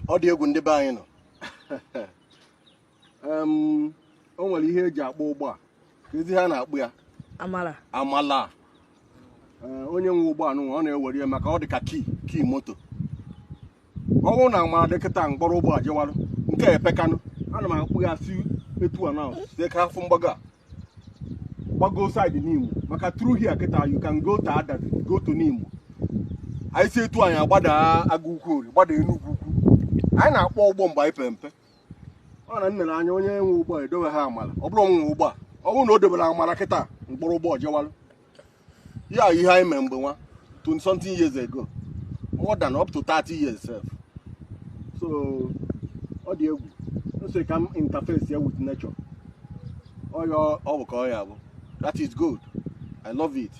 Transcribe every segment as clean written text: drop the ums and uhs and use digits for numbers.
Audio Gundi Bino. Only here Jaboba. Is Hana Buya? Amala. Only one on a warrior Macaudica key moto. Oh, now my decatang Boroba, Joal, Nke Pecano, and we are see it to announce. They come from Baga. But go side the Nemo. Maka through here, you can go to other, go to Nemo. I say to an Abada Agulu, what do you know? I know all bomb by Pempe. On an onion boy, do a hammer, oblong uba. Oh, no, the Maraketa, Borobo Joal. Yeah, you remember one 20 something years ago. More than up to 30 years, sir. So, what do you say? Come interface here with nature. Oh, your overcall. That is good. I love it.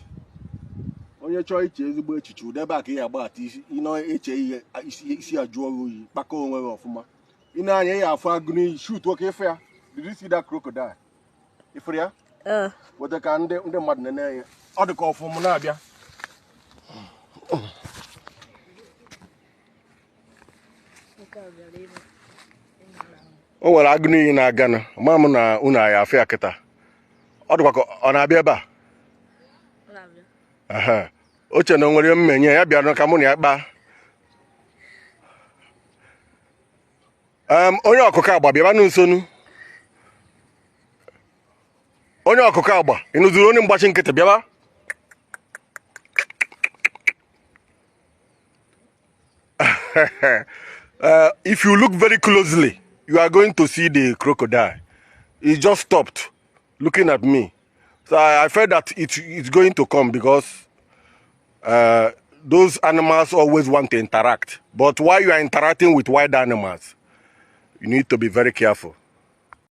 On your choice, is about you. They're back here about this. You know, HA is a jewelry back home of my. In a year, for green shoot, okay, fair. Did you see that crocodile? If we are, what the can the madden, or the call from Monabia. Oh, well, Agulu in Ghana. Mamma, Una, fair keta. Odwako Onabiaba. Aha. Oche no nwere mmenye ya bịa no ka mụ na ya kpa. Onye ọkụkọ agba bịaba n'nsonu. Onye ọkụkọ agba, ịnụzuru onye mgbachi nkịtị bịaba. If you look very closely, you are going to see the crocodile. He just stopped looking at me. So I felt that it's going to come because those animals always want to interact. But while you are interacting with wild animals, you need to be very careful.